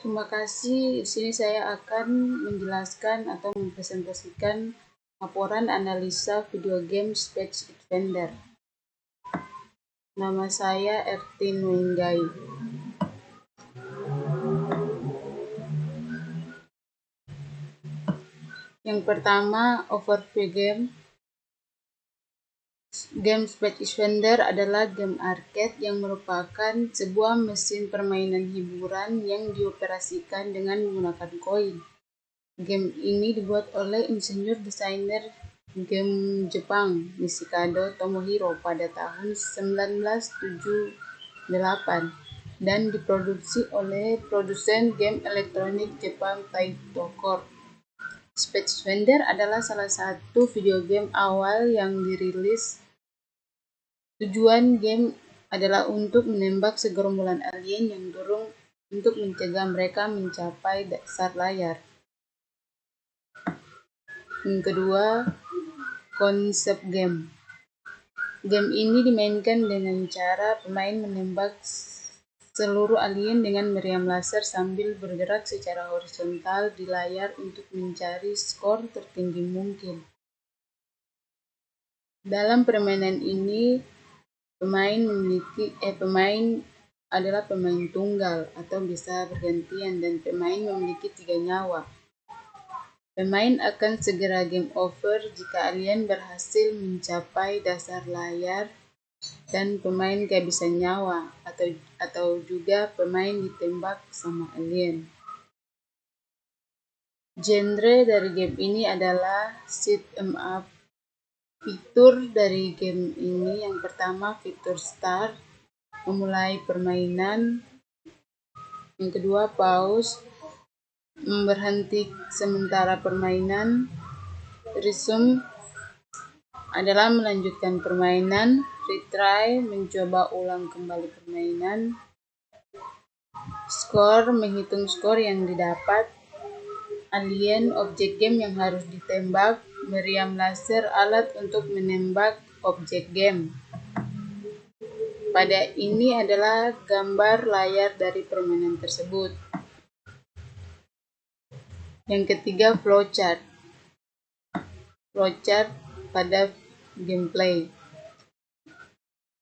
Terima kasih. Di sini saya akan menjelaskan atau mempresentasikan laporan analisa video game Space Defender. Nama saya Ertin Wenggai. Yang pertama, overview game. Game Space Defender adalah game arcade yang merupakan sebuah mesin permainan hiburan yang dioperasikan dengan menggunakan koin. Game ini dibuat oleh insinyur desainer game Jepang Nishikado Tomohiro pada tahun 1978 dan diproduksi oleh produsen game elektronik Jepang Taito Corp. Space Defender adalah salah satu video game awal yang dirilis. Tujuan game adalah untuk menembak segerombolan alien yang turun untuk mencegah mereka mencapai dasar layar. Yang kedua, konsep game. Game ini dimainkan dengan cara pemain menembak seluruh alien dengan meriam laser sambil bergerak secara horizontal di layar untuk mencari skor tertinggi mungkin. Dalam permainan ini, pemain adalah pemain tunggal atau bisa bergantian dan pemain memiliki 3 nyawa. Pemain akan segera game over jika alien berhasil mencapai dasar layar dan pemain kehabisan nyawa atau juga pemain ditembak sama alien. Genre dari game ini adalah shoot 'em up. Fitur dari game ini yang pertama fitur start, memulai permainan. Yang kedua pause, berhenti sementara permainan. Resume adalah melanjutkan permainan. Retry, mencoba ulang kembali permainan. Score, menghitung skor yang didapat. Alien, objek game yang harus ditembak. Meriam laser, alat untuk menembak objek game. Pada ini adalah gambar layar dari permainan tersebut. Yang ketiga, flowchart. Flowchart pada gameplay.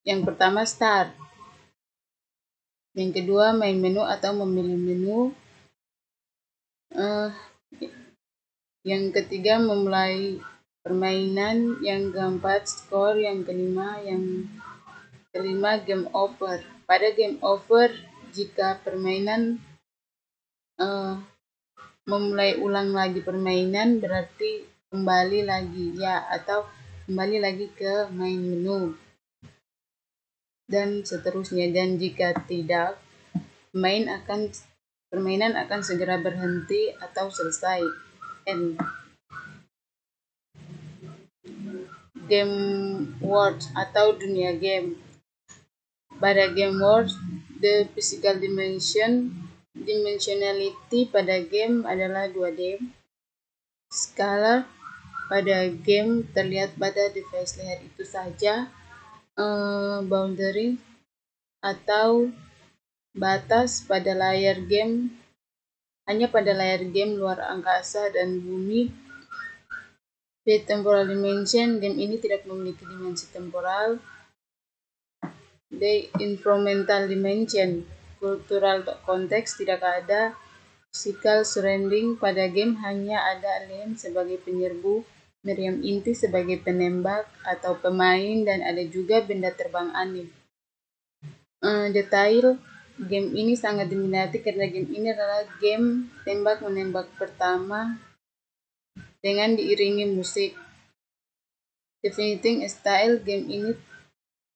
Yang pertama, start. Yang kedua, main menu atau memilih menu. Yang ketiga, memulai permainan. Yang keempat, skor. Yang kelima, game over. Pada game over, jika permainan memulai ulang lagi permainan, berarti kembali lagi atau kembali lagi ke main menu dan seterusnya. Dan jika tidak, permainan akan segera berhenti atau selesai. End. Game world atau dunia game. Pada game world, the physical dimensionality pada game adalah 2D. Skala pada game terlihat pada device layar itu saja. Boundary atau batas pada layar game hanya pada layar game luar angkasa dan bumi. The temporal dimension, game ini tidak memiliki dimensi temporal. The environmental dimension, cultural konteks tidak ada. Physical surrounding, pada game hanya ada alien sebagai penyerbu, meriam inti sebagai penembak atau pemain, dan ada juga benda terbang aneh. Detail, game ini sangat diminati karena game ini adalah game tembak-menembak pertama dengan diiringi musik. Definiting style, game ini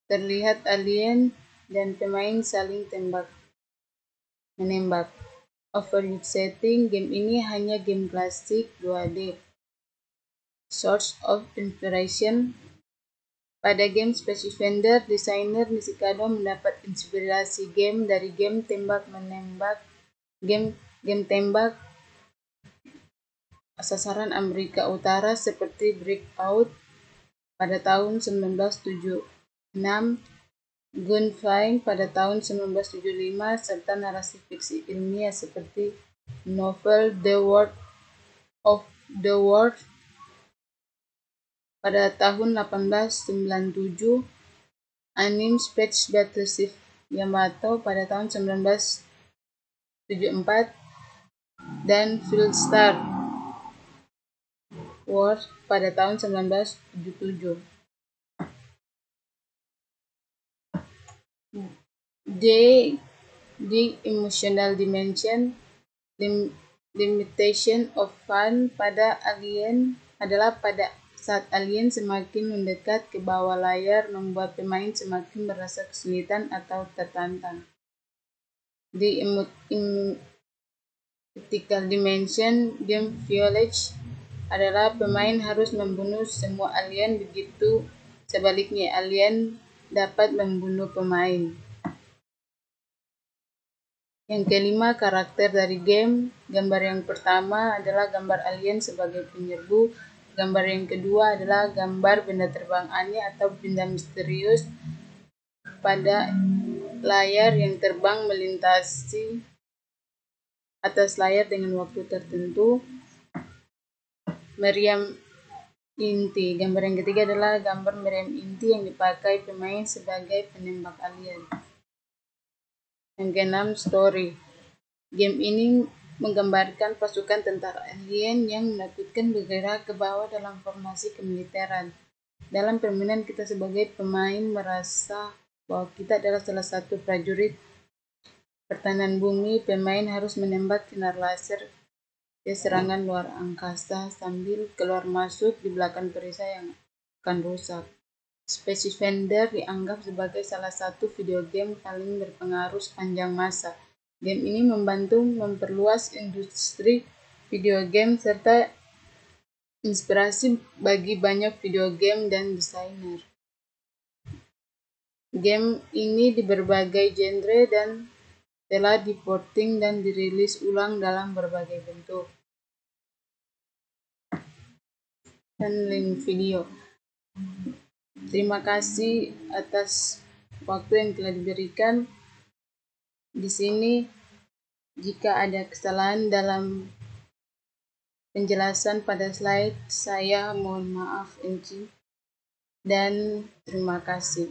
terlihat alien dan pemain saling menembak. Overview setting, game ini hanya game klasik 2D. Source of inspiration, pada game Space Defender, desainer Nishikado mendapat inspirasi game dari game tembak-menembak, game tembak sasaran Amerika Utara seperti Breakout pada tahun 1976 Gunfine pada tahun 1975 serta narasi fiksi ilmiah seperti novel The World of the World pada tahun 1897, anime Space Battleship Yamato pada tahun 1974, dan Firestar Wars pada tahun 1977. The Emotional Dimension Limitation of Fun pada Alien adalah pada saat alien semakin mendekat ke bawah layar membuat pemain semakin merasa kesulitan atau tertantang. The Ethical Dimension Game Village adalah pemain harus membunuh semua alien, begitu sebaliknya alien dapat membunuh pemain. Yang kelima, karakter dari game. Gambar yang pertama adalah gambar alien sebagai penyerbu. Gambar yang kedua adalah gambar benda terbang aneh atau benda misterius pada layar yang terbang melintasi atas layar dengan waktu tertentu. Meriam inti. Gambar yang ketiga adalah gambar meriam inti yang dipakai pemain sebagai penembak alien. Yang keenam, story. Game ini menggambarkan pasukan tentara alien yang menakutkan bergerak ke bawah dalam formasi kemiliteran. Dalam permainan, kita sebagai pemain merasa bahwa kita adalah salah satu prajurit pertahanan bumi. Pemain harus menembak sinar laser ke serangan luar angkasa sambil keluar masuk di belakang perisai yang akan rusak. Space Defender dianggap sebagai salah satu video game paling berpengaruh sepanjang masa. Game ini membantu memperluas industri video game serta inspirasi bagi banyak video game dan desainer. Game ini di berbagai genre dan telah diporting dan dirilis ulang dalam berbagai bentuk. Dan link video. Terima kasih atas waktu yang telah diberikan. Di sini, jika ada kesalahan dalam penjelasan pada slide, saya mohon maaf, dan terima kasih.